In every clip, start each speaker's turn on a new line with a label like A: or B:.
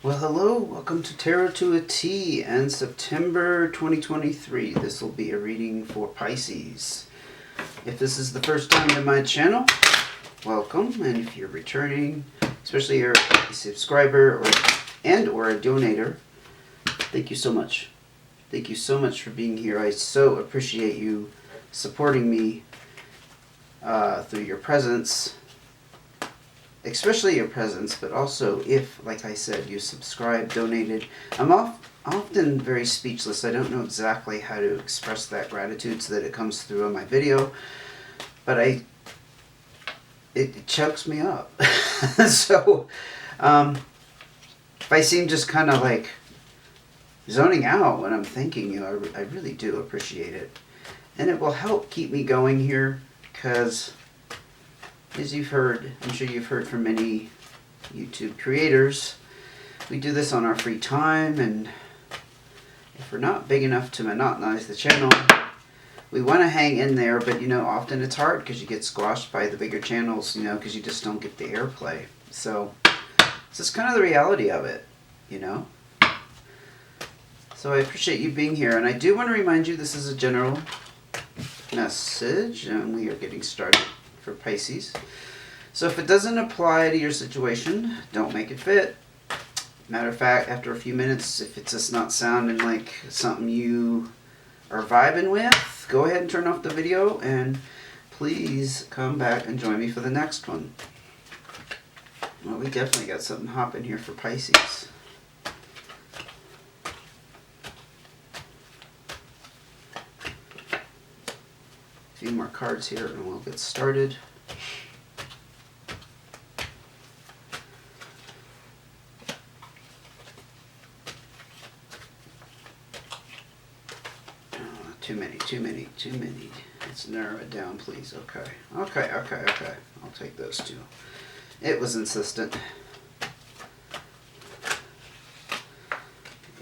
A: Well, hello, welcome to Tarot to a T and September 2023. This will be a reading for Pisces. If this is the first time to my channel, welcome. And if you're returning, especially you're a subscriber or a donator, thank you so much. Thank you so much for being here. I so appreciate you supporting me through your presence. Especially your presence, but also if, like I said, you subscribe, donated. I'm often very speechless. I don't know exactly how to express that gratitude so that it comes through on my video, but it chokes me up. So if I seem just kind of like zoning out when I'm thinking, I really do appreciate it. And it will help keep me going here because, as you've heard, I'm sure you've heard from many YouTube creators, we do this on our free time, and if we're not big enough to monetize the channel, we want to hang in there, but often it's hard because you get squashed by the bigger channels, because you just don't get the airplay. So it's just kind of the reality of it, So I appreciate you being here, and I do want to remind you this is a general message, and we are getting started for Pisces. So if it doesn't apply to your situation, don't make it fit. Matter of fact, after a few minutes, if it's just not sounding like something you are vibing with, go ahead and turn off the video and please come back and join me for the next one. Well, we definitely got something hopping here for Pisces. A few more cards here and we'll get started. Too many. Let's narrow it down, please. Okay. I'll take those two. It was insistent.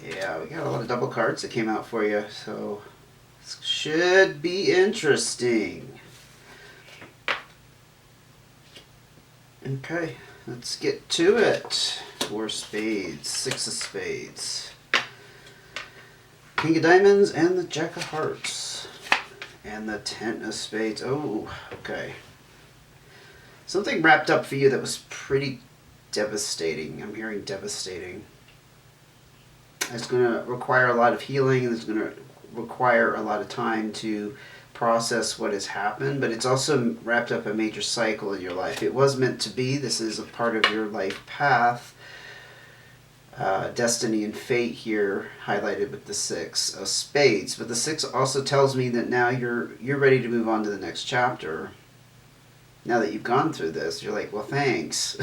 A: Yeah, we got a lot of double cards that came out for you, so this should be interesting. Okay, let's get to it. 4 spades, 6 of spades, King of Diamonds, and the Jack of Hearts, and the 10 of Spades. Oh, okay. Something wrapped up for you that was pretty devastating. I'm hearing devastating. It's going to require a lot of healing, and it's going to require a lot of time to process what has happened, but it's also wrapped up a major cycle in your life. It was meant to be. This is a part of your life path. Destiny and fate here highlighted with the 6 of Spades, but the 6 also tells me that now you're ready to move on to the next chapter. Now that you've gone through this, you're like, well, thanks.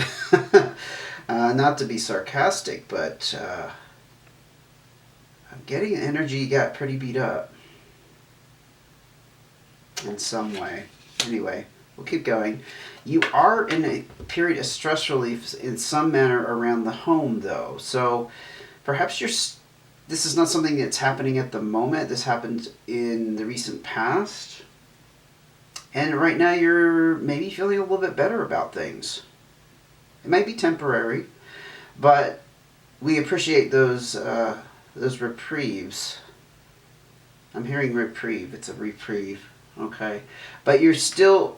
A: Not to be sarcastic, but I'm getting energy you got pretty beat up in some way. Anyway, we'll keep going. You are in a period of stress relief in some manner around the home, though. So perhaps this is not something that's happening at the moment. This happened in the recent past. And right now you're maybe feeling a little bit better about things. It might be temporary, but we appreciate those reprieves. I'm hearing reprieve. It's a reprieve. Okay. But you're still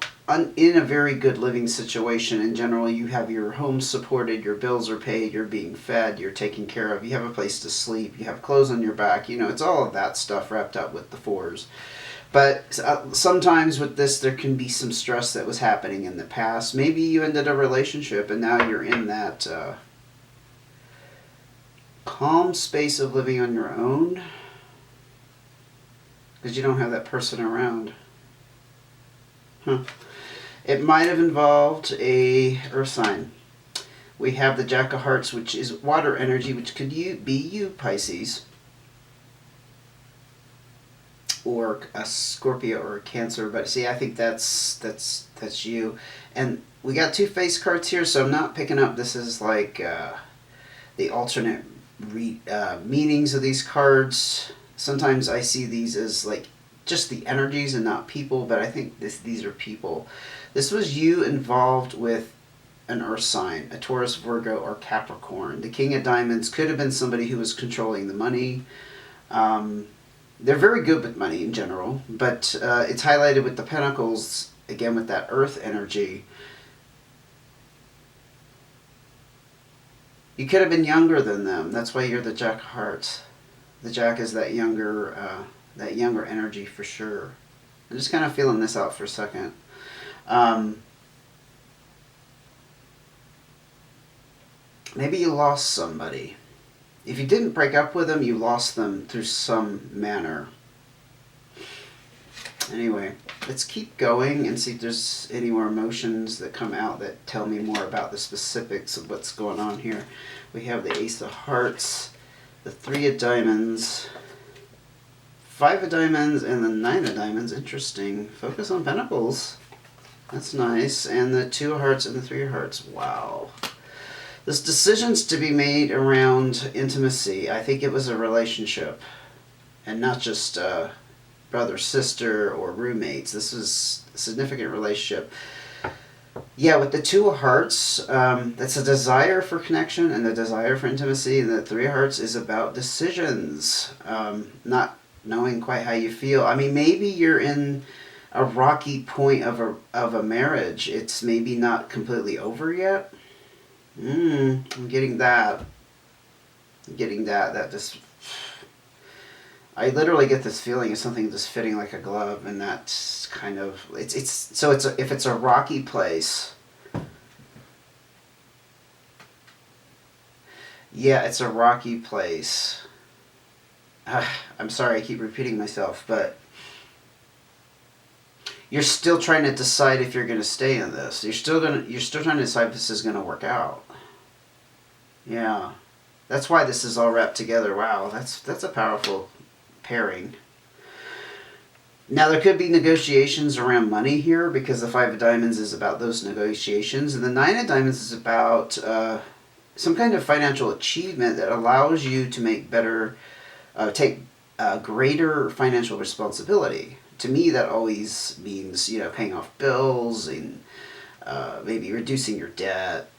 A: in a very good living situation. In general, you have your home supported, your bills are paid, you're being fed, you're taken care of, you have a place to sleep, you have clothes on your back. It's all of that stuff wrapped up with the 4s. But sometimes with this, there can be some stress that was happening in the past. Maybe you ended a relationship and now you're in that calm space of living on your own because you don't have that person around. It might have involved a earth sign. We have the Jack of Hearts, which is water energy, which could be you, Pisces, or a Scorpio or a Cancer. But see, I think that's you. And we got 2 face cards here, so I'm not picking up this is like the alternate meanings of these cards. Sometimes I see these as like just the energies and not people, but I think these are people. This was you involved with an earth sign, a Taurus, Virgo, or Capricorn. The King of Diamonds could have been somebody who was controlling the money. They're very good with money in general, but it's highlighted with the Pentacles, again with that earth energy. You could have been younger than them. That's why you're the Jack of Hearts. The Jack is that younger energy for sure. I'm just kind of feeling this out for a second. Maybe you lost somebody. If you didn't break up with them, you lost them through some manner. Anyway, let's keep going and see if there's any more emotions that come out that tell me more about the specifics of what's going on here. We have the Ace of Hearts, the Three of Diamonds, Five of Diamonds, and the Nine of Diamonds. Interesting. Focus on Pentacles. That's nice. And the Two of Hearts and the Three of Hearts. Wow. There's decisions to be made around intimacy. I think it was a relationship and not just brother, sister, or roommates. This was a significant relationship. Yeah, with the Two of Hearts, that's a desire for connection and a desire for intimacy. And the Three of Hearts is about decisions, not knowing quite how you feel. I mean, maybe you're in a rocky point of a marriage. It's maybe not completely over yet. I'm getting that. That just... I literally get this feeling of something just fitting like a glove, and that's kind of... if it's a rocky place... Yeah, it's a rocky place. I'm sorry I keep repeating myself, but... You're still trying to decide if you're going to stay in this. You're still trying to decide if this is going to work out. Yeah. That's why this is all wrapped together. Wow, that's a powerful pairing. Now, there could be negotiations around money here, because the Five of Diamonds is about those negotiations, and the Nine of Diamonds is about some kind of financial achievement that allows you to make better, take greater financial responsibility. To me, that always means, paying off bills and maybe reducing your debt,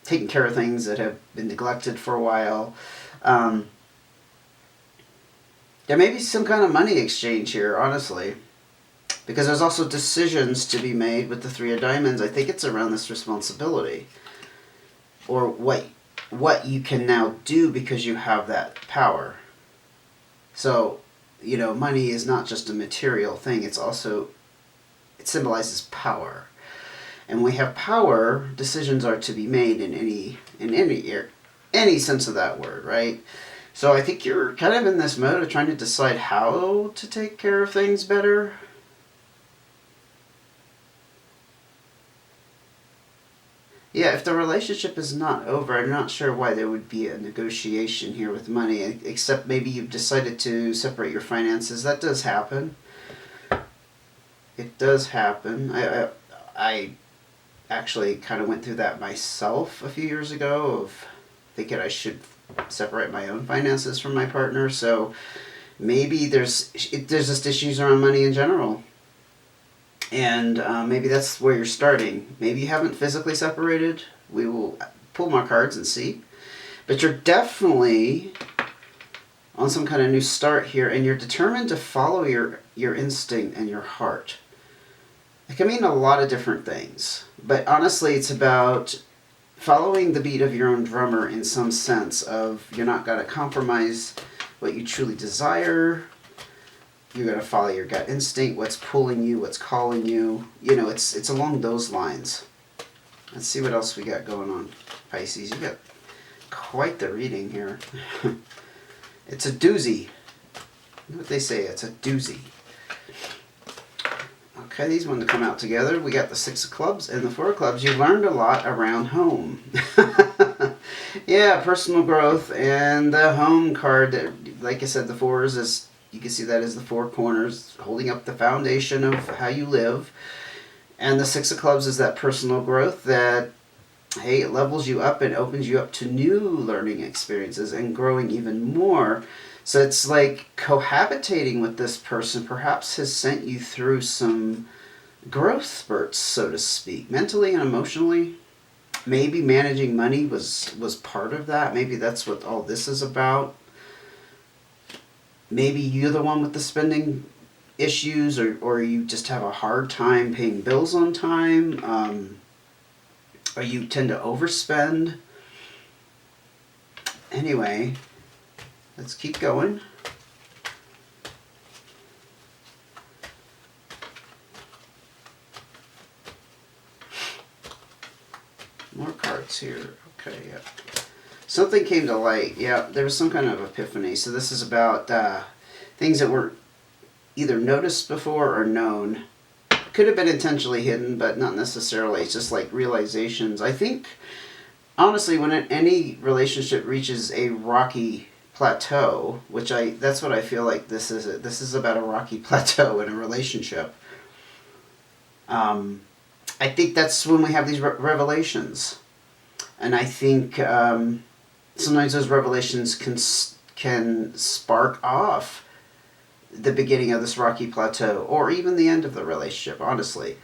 A: taking care of things that have been neglected for a while. There may be some kind of money exchange here, honestly, because there's also decisions to be made with the Three of Diamonds. I think it's around this responsibility, or what you can now do because you have that power. So, money is not just a material thing. It symbolizes power. And when we have power, decisions are to be made in any sense of that word, right? So I think you're kind of in this mode of trying to decide how to take care of things better. Yeah, if the relationship is not over, I'm not sure why there would be a negotiation here with money, except maybe you've decided to separate your finances. That does happen. It does happen. I actually kind of went through that myself a few years ago, of thinking I should separate my own finances from my partner. So maybe there's just issues around money in general. And maybe that's where you're starting. Maybe you haven't physically separated. We will pull more cards and see. But you're definitely on some kind of new start here, and you're determined to follow your instinct and your heart. It can mean a lot of different things. But honestly, it's about following the beat of your own drummer in some sense of you're not going to compromise what you truly desire. You're going to follow your gut instinct, what's pulling you, what's calling you. It's along those lines. Let's see what else we got going on, Pisces. You got quite the reading here. It's a doozy. You know what they say, it's a doozy. Okay, these ones come out together. We got the Six of Clubs and the Four of Clubs. You learned a lot around home. Yeah, personal growth, and the home card, like I said, the fours is... You can see that as the four corners holding up the foundation of how you live. And the Six of Clubs is that personal growth that, hey, it levels you up and opens you up to new learning experiences and growing even more. So it's like cohabitating with this person perhaps has sent you through some growth spurts, so to speak, mentally and emotionally. maybe managing money was part of that. Maybe that's what all this is about. Maybe you're the one with the spending issues, or you just have a hard time paying bills on time, or you tend to overspend. Anyway, let's keep going. More cards here. Okay, yeah. Something came to light. Yeah, there was some kind of epiphany. So this is about things that were either noticed before or known. Could have been intentionally hidden, but not necessarily. It's just like realizations. I think, honestly, when any relationship reaches a rocky plateau, that's what I feel like this is. This is about a rocky plateau in a relationship. I think that's when we have these revelations. And I think sometimes those revelations can spark off the beginning of this rocky plateau, or even the end of the relationship, honestly.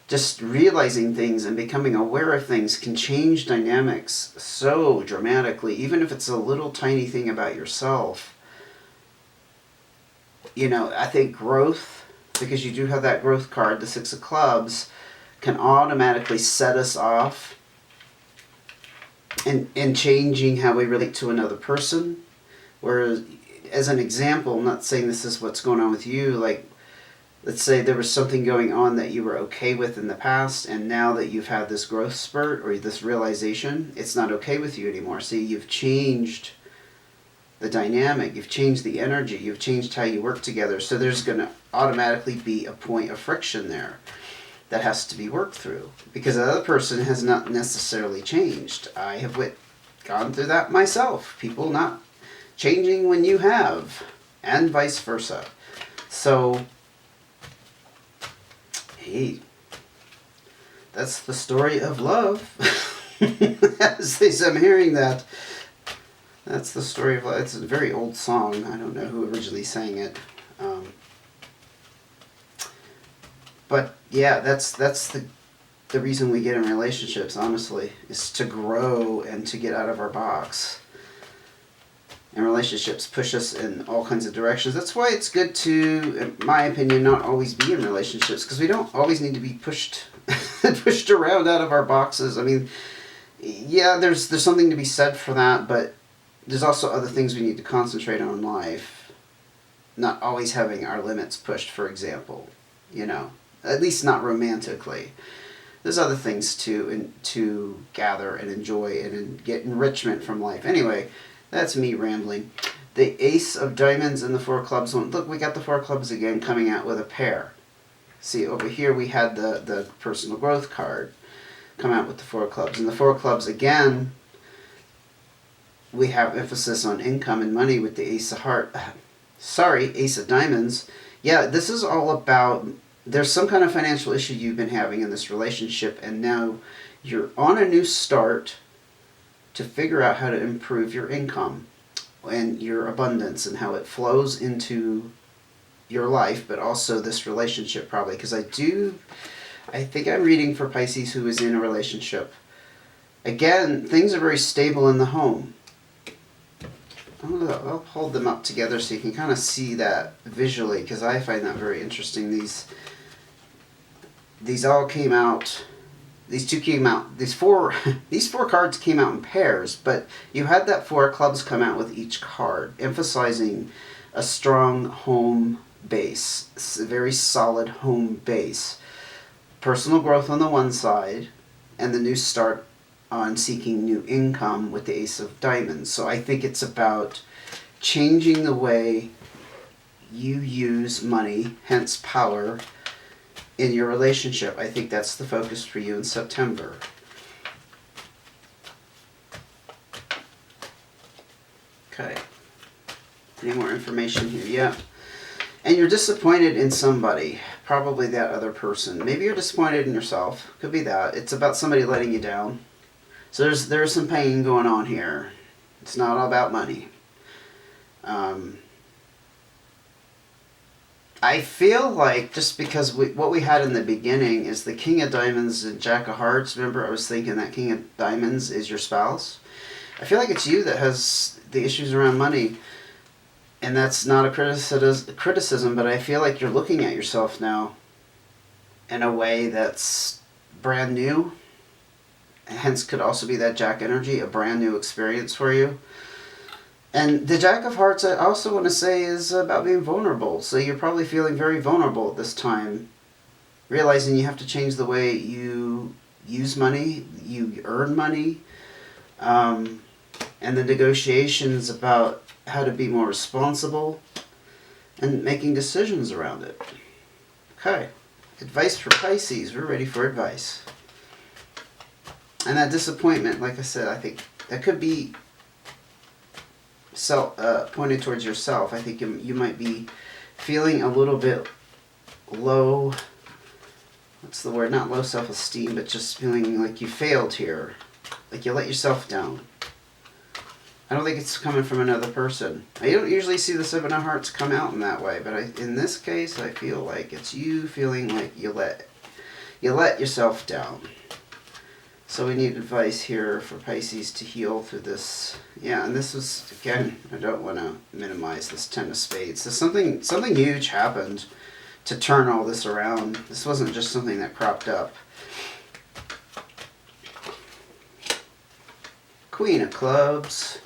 A: Just realizing things and becoming aware of things can change dynamics so dramatically, even if it's a little tiny thing about yourself. You know, I think growth, because you do have that growth card, the Six of Clubs, can automatically set us off in changing how we relate to another person. Whereas, as an example, I'm not saying this is what's going on with you, like, let's say there was something going on that you were okay with in the past, and now that you've had this growth spurt or this realization, it's not okay with you anymore. See, you've changed the dynamic, you've changed the energy, you've changed how you work together, so there's going to automatically be a point of friction there that has to be worked through, because the other person has not necessarily changed. I have gone through that myself. People not changing when you have, and vice versa. So, hey, that's the story of love. As I'm hearing that, that's the story of love. It's a very old song. I don't know who originally sang it. But yeah, that's the reason we get in relationships, honestly, is to grow and to get out of our box. And relationships push us in all kinds of directions. That's why it's good to, in my opinion, not always be in relationships, because we don't always need to be pushed around out of our boxes. I mean, yeah, there's something to be said for that, but there's also other things we need to concentrate on in life. Not always having our limits pushed, for example, you know. At least not romantically. There's other things to gather and enjoy and get enrichment from life. Anyway, that's me rambling. The Ace of Diamonds and the Four of Clubs. Look, we got the Four of Clubs again coming out with a pair. See, over here we had the personal growth card come out with the Four of Clubs. And the Four of Clubs, again, we have emphasis on income and money with the Ace of Ace of Diamonds. Yeah, this is all about, there's some kind of financial issue you've been having in this relationship, and now you're on a new start to figure out how to improve your income and your abundance and how it flows into your life, but also this relationship probably. Because I think I'm reading for Pisces who is in a relationship. Again, things are very stable in the home. I'll hold them up together so you can kind of see that visually, because I find that very interesting. These all came out, these two came out, these four cards came out in pairs, but you had that Four of Clubs come out with each card, emphasizing a strong home base, a very solid home base. Personal growth on the one side, and the new start on seeking new income with the Ace of Diamonds. So I think it's about changing the way you use money, hence power, in your relationship. I think that's the focus for you in September. Okay. Any more information here? Yeah. And you're disappointed in somebody. Probably that other person. Maybe you're disappointed in yourself. Could be that. It's about somebody letting you down. So there's some pain going on here. It's not all about money. I feel like just because what we had in the beginning is the King of Diamonds and Jack of Hearts. Remember, I was thinking that King of Diamonds is your spouse. I feel like it's you that has the issues around money. And that's not a criticism, but I feel like you're looking at yourself now in a way that's brand new. Hence could also be that Jack energy, a brand new experience for you. And the Jack of Hearts, I also want to say, is about being vulnerable. So you're probably feeling very vulnerable at this time. Realizing you have to change the way you use money, you earn money. And the negotiations about how to be more responsible and making decisions around it. Okay. Advice for Pisces. We're ready for advice. And that disappointment, like I said, I think that could be pointed towards yourself. I think you might be feeling a little bit low, what's the word, not low self-esteem, but just feeling like you failed here, like you let yourself down. I don't think it's coming from another person. I don't usually see the Seven of Hearts come out in that way, but in this case, I feel like it's you feeling like you let yourself down. So we need advice here for Pisces to heal through this. Yeah, and this was, again, I don't want to minimize this Ten of Spades. So something huge happened to turn all this around. This wasn't just something that cropped up. Queen of Clubs.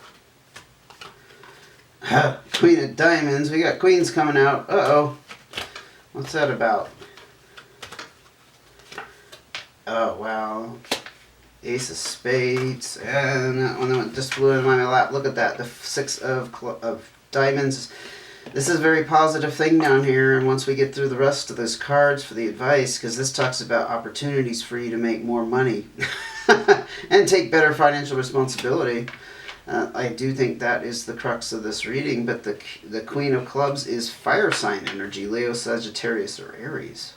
A: Queen of Diamonds. We got Queens coming out. Uh-oh. What's that about? Oh, wow. Ace of Spades. And that one just flew in my lap. Look at that. The Six of Diamonds. This is a very positive thing down here. And once we get through the rest of those cards for the advice, because this talks about opportunities for you to make more money and take better financial responsibility. I do think that is the crux of this reading, but the Queen of Clubs is fire sign energy, Leo, Sagittarius, or Aries.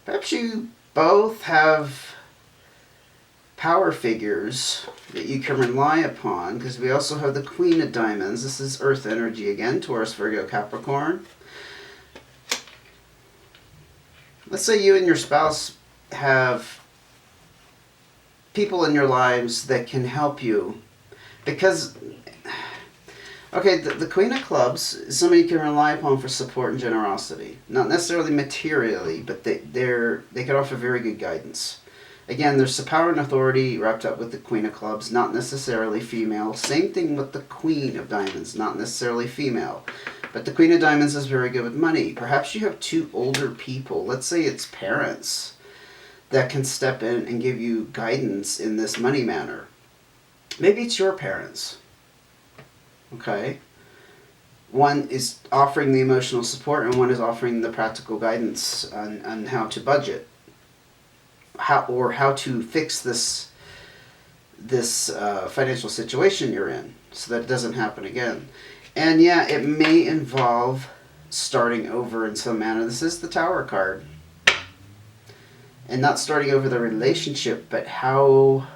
A: Perhaps you both have power figures that you can rely upon, because we also have the Queen of Diamonds. This is Earth energy again, Taurus, Virgo, Capricorn. Let's say you and your spouse have people in your lives that can help you, because okay, the Queen of Clubs is somebody you can rely upon for support and generosity, not necessarily materially, but they can offer very good guidance. Again, there's some power and authority wrapped up with the Queen of Clubs, not necessarily female. Same thing with the Queen of Diamonds, not necessarily female, but the Queen of Diamonds is very good with money. Perhaps you have two older people, let's say it's parents, that can step in and give you guidance in this money matter. Maybe it's your parents. Okay? One is offering the emotional support and one is offering the practical guidance on how to budget. How to fix this financial situation you're in so that it doesn't happen again. And yeah, it may involve starting over in some manner. This is the Tower card. And not starting over the relationship, but how...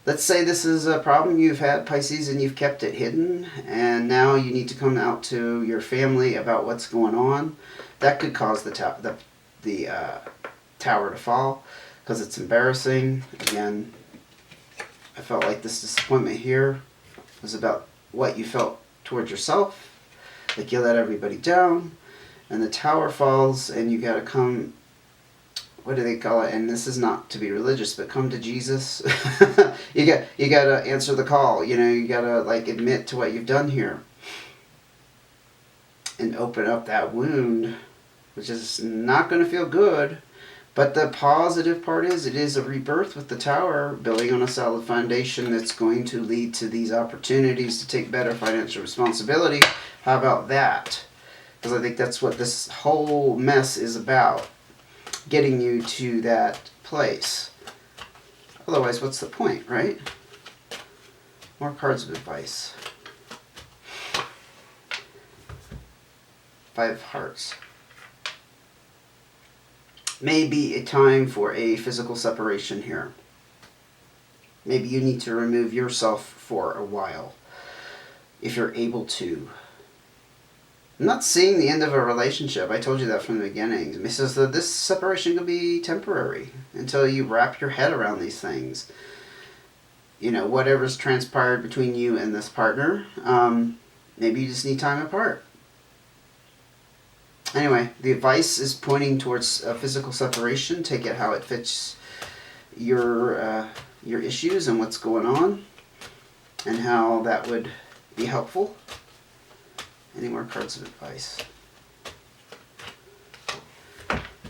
A: Let's say this is a problem you've had, Pisces, and you've kept it hidden, and now you need to come out to your family about what's going on. That could cause the tower to fall, because it's embarrassing. Again, I felt like this disappointment here was about what you felt towards yourself, like you let everybody down, and the tower falls, and you gotta come... What do they call it? And this is not to be religious, but come to Jesus. you gotta answer the call. You know, you gotta like admit to what you've done here, and open up that wound, which is not going to feel good. But the positive part is it is a rebirth with the Tower, building on a solid foundation that's going to lead to these opportunities to take better financial responsibility. How about that? Because I think that's what this whole mess is about. Getting you to that place. Otherwise, what's the point, right? More cards of advice. Five of Hearts. May be a time for a physical separation here. Maybe you need to remove yourself for a while, if you're able to. I'm not seeing the end of a relationship. I told you that from the beginning. It says that this separation can be temporary until you wrap your head around these things. You know, whatever's transpired between you and this partner, maybe you just need time apart. Anyway, the advice is pointing towards a physical separation. Take it how it fits your issues and what's going on, and how that would be helpful. Any more cards of advice?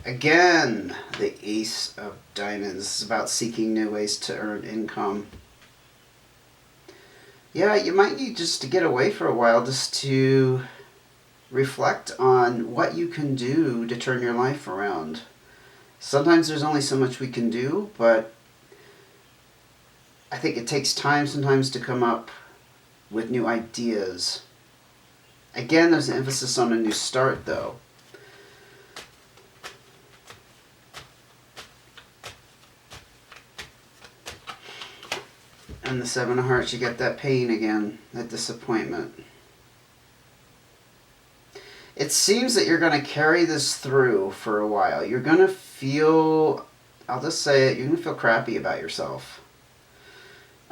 A: Again, the Ace of Diamonds. This is about seeking new ways to earn income. Yeah, you might need just to get away for a while, just to reflect on what you can do to turn your life around. Sometimes there's only so much we can do, but I think it takes time sometimes to come up with new ideas. Again, there's an emphasis on a new start, though. And the Seven of Hearts, you get that pain again, that disappointment. It seems that you're going to carry this through for a while. You're going to feel, I'll just say it, you're going to feel crappy about yourself.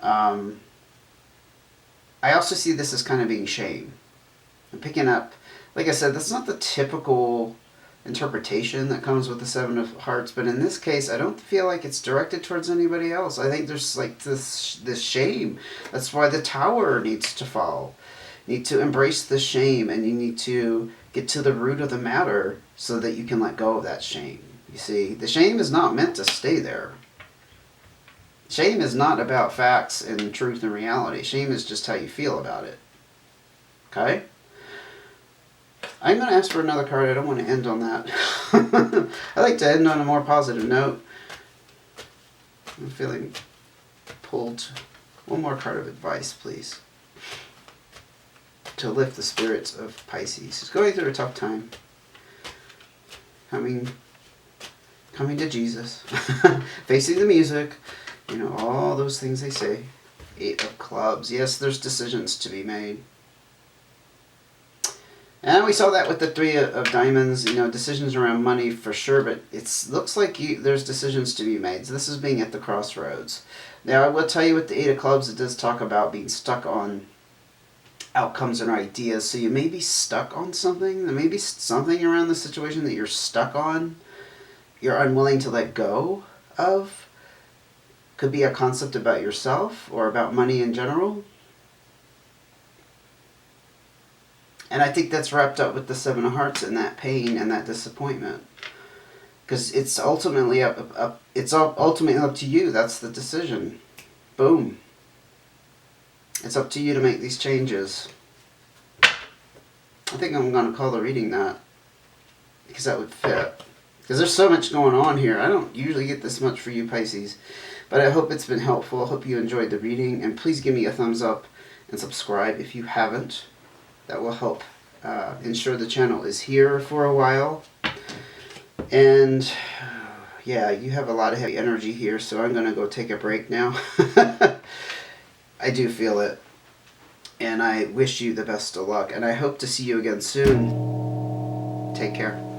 A: I also see this as kind of being shame. I'm picking up, like I said, that's not the typical interpretation that comes with the Seven of Hearts, but in this case, I don't feel like it's directed towards anybody else. I think there's like this shame. That's why the Tower needs to fall. You need to embrace the shame, and you need to get to the root of the matter so that you can let go of that shame. You see, the shame is not meant to stay there. Shame is not about facts and truth and reality. Shame is just how you feel about it. Okay? I'm going to ask for another card. I don't want to end on that. I like to end on a more positive note. I'm feeling pulled. One more card of advice, please. To lift the spirits of Pisces. He's going through a tough time. Coming to Jesus. Facing the music. You know, all those things they say. Eight of Clubs. Yes, there's decisions to be made. And we saw that with the Three of Diamonds, you know, decisions around money for sure, but it looks like there's decisions to be made. So this is being at the crossroads. Now, I will tell you with the Eight of Clubs, it does talk about being stuck on outcomes and ideas. So you may be stuck on something. There may be something around the situation that you're stuck on, you're unwilling to let go of. Could be a concept about yourself or about money in general. And I think that's wrapped up with the Seven of Hearts and that pain and that disappointment. Because it's ultimately ultimately up to you. That's the decision. Boom. It's up to you to make these changes. I think I'm going to call the reading that. Because that would fit. Because there's so much going on here. I don't usually get this much for you, Pisces. But I hope it's been helpful. I hope you enjoyed the reading. And please give me a thumbs up and subscribe if you haven't. That will help ensure the channel is here for a while. And yeah, you have a lot of heavy energy here, so I'm going to go take a break now. I do feel it. And I wish you the best of luck. And I hope to see you again soon. Take care.